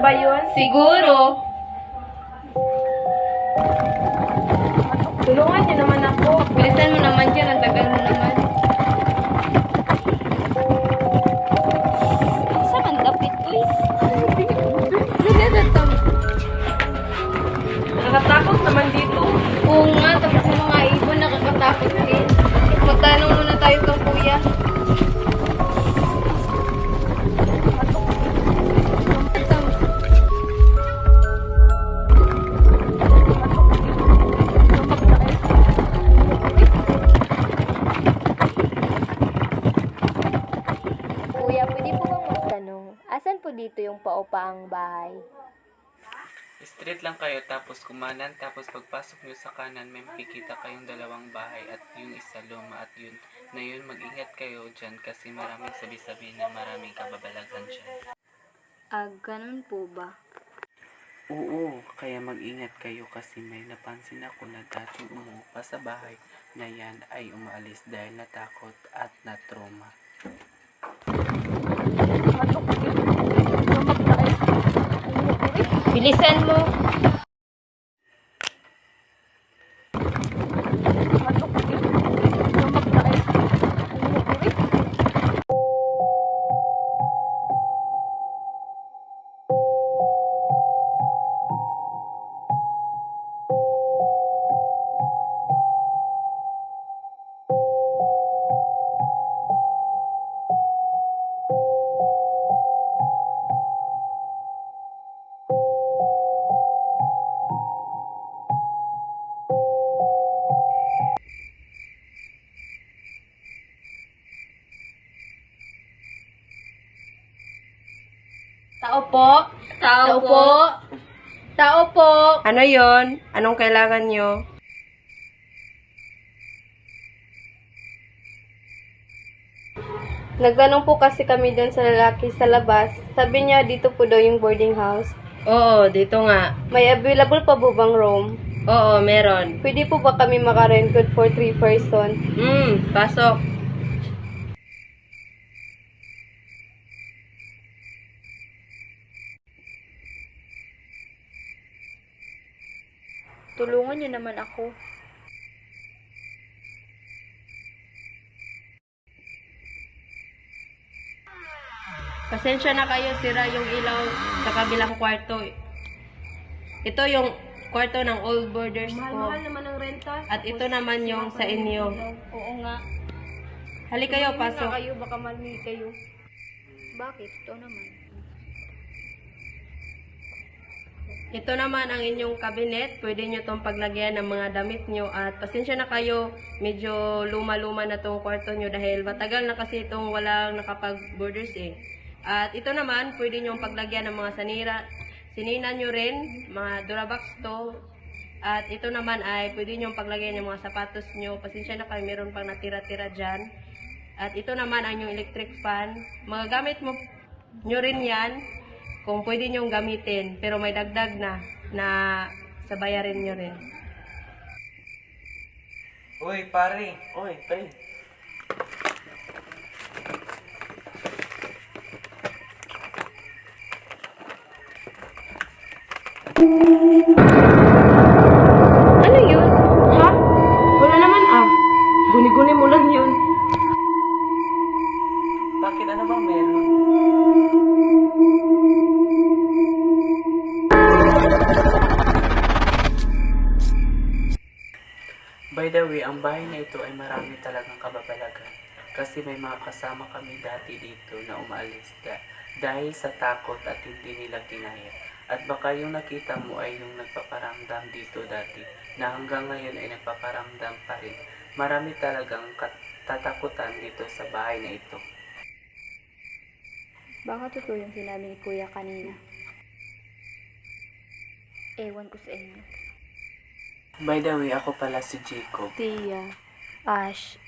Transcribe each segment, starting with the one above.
ba yun? Siguro. Tulungan niyo naman ako. Bilisan mo naman dyan. Ang tagal mo naman. Saan man dapit, uy? Nakatakot naman dito. Oo nga, tapos yung mga ibon nakakatakot din. Magtanong muna tayo kang kuya. Kuya, pwede po bang magtanong, asan po dito yung paupaang bahay? Straight lang kayo tapos kumanan tapos pagpasok nyo sa kanan may makikita kayong dalawang bahay at yung isa luma at yun na yun mag-ingat kayo dyan kasi maraming sabi-sabi na maraming kababalagan dyan. Ganun po ba? Oo, kaya mag-ingat kayo kasi may napansin ako na dating umupa sa bahay na yan ay umaalis dahil natakot at na-trauma. Bilisan mo. Tao po. Tao po. Tao po. Ano yon? Anong kailangan nyo? Nagtanong po kasi kami doon sa lalaki sa labas. Sabi niya dito po daw yung boarding house. Oo, dito nga. May available pa po bang room? Oo, meron. Pwede po ba kami maka-rent for 3 person? Pasok. Tulungan niyo naman ako. Pasensya na kayo, sira yung ilaw sa kabilang kwarto. Ito yung kwarto ng old boarders ko. Mahal naman ang renta. At ito naman yung sa inyo. Oo nga. Hali kayo, Nga pasok. kayo, baka mali kayo. Bakit? Ito naman. Ito naman ang inyong cabinet. Pwede nyo itong paglagyan ng mga damit nyo. At pasensya na kayo, medyo luma-luma na itong kwarto nyo dahil matagal na kasi itong walang nakapag-borders eh. At ito naman, pwede nyo paglagyan ng mga sinina nyo rin, mga Durabox to. At ito naman ay pwede nyo paglagyan ng mga sapatos nyo. Pasensya na kayo, meron pang natira-tira dyan. At ito naman ang yung electric fan. Magagamit mo nyo rin yan kung pwede nyong gamitin. Pero may dagdag na sabayarin nyo rin. Uy, pare! Uy, pare! Ano yun? Ha? Wala naman Guni-guni mo lang yun. Bakit ano bang meron? By the way, ang bahay na ito ay marami talagang kababalagan kasi may mga kasama kami dati dito na umaalis dahil sa takot at hindi nila kinaya. At baka yung nakita mo ay yung nagpaparamdam dito dati na hanggang ngayon ay nagpaparamdam pa rin. Marami talagang tatakutan dito sa bahay na ito. Baka totoo yung sinabi ni Kuya kanina. Ewan ko sa inyo. By the way, ako pala si Jacob. Tia, Ash,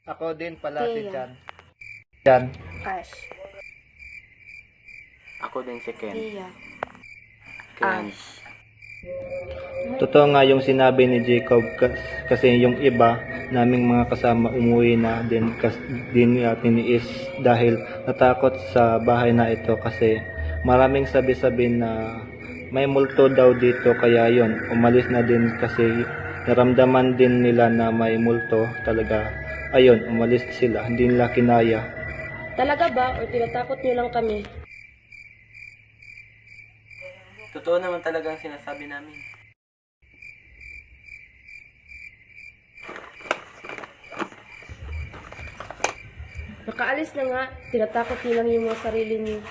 Ako din pala si Tia. Jan. Jan. Ash, Ako din si Ken. Tia, Ken. Ash. Totoo nga yung sinabi ni Jacob kasi yung iba naming mga kasama umuwi na din tiniis dahil natakot sa bahay na ito kasi maraming sabi-sabi na may multo daw dito, kaya yon umalis na din kasi naramdaman din nila na may multo talaga. Ayun, umalis sila, hindi nila kinaya. Talaga ba o tinatakot niyo lang kami? Totoo naman talaga ang sinasabi namin. Nakaalis na nga, tinatakot niyo lang yung mga sarili niyo.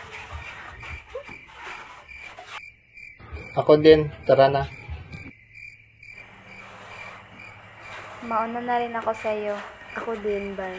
Ako din, tara na. Mauna na rin ako sa'yo. Ako din, bye.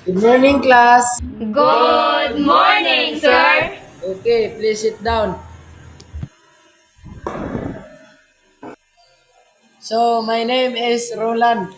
Good morning, class. Good morning, sir! Okay, please sit down. So, my name is Roland.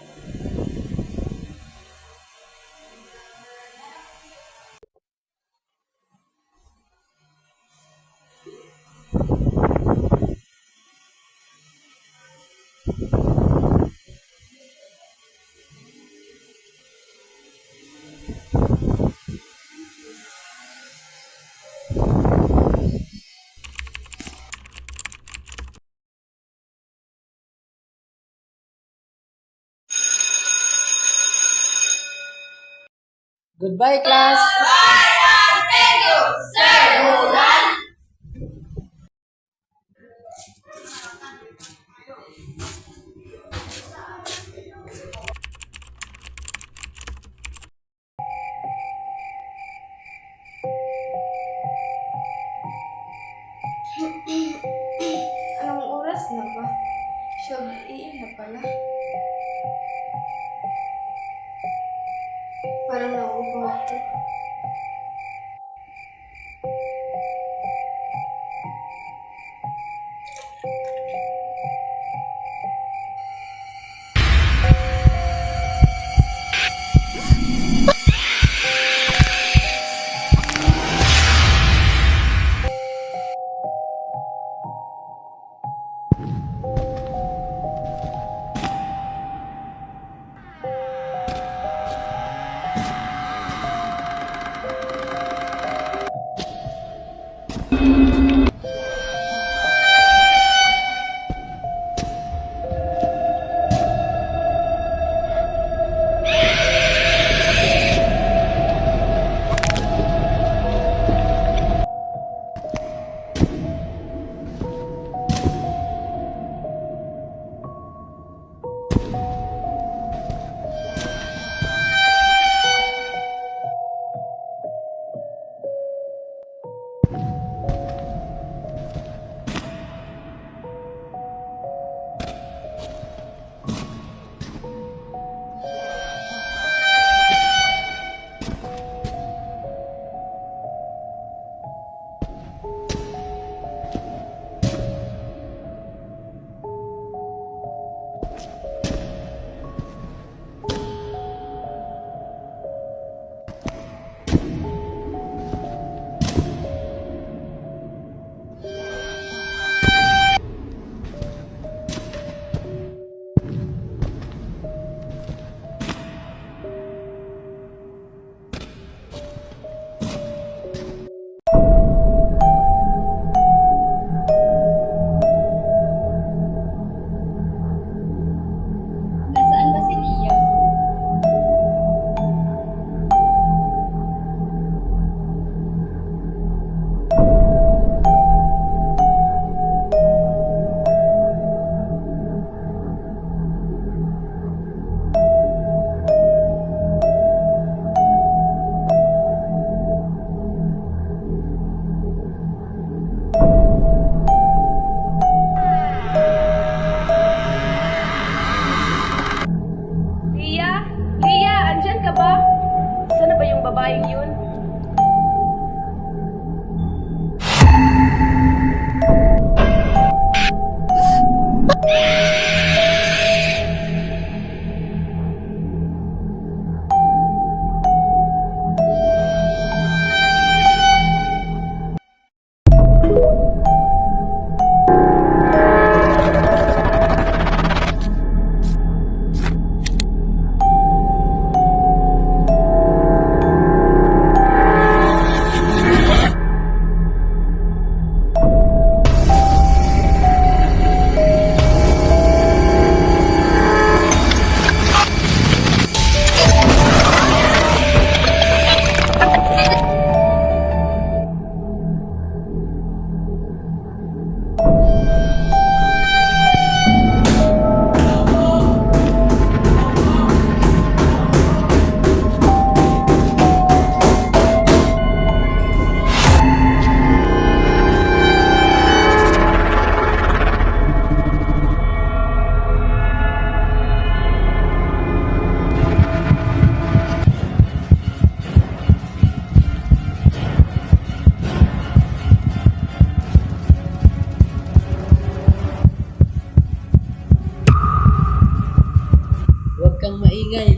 Goodbye, class. Anong oras na ba? Siyam na pala. Parang nauubo ako. yun. Huwag kang maingay.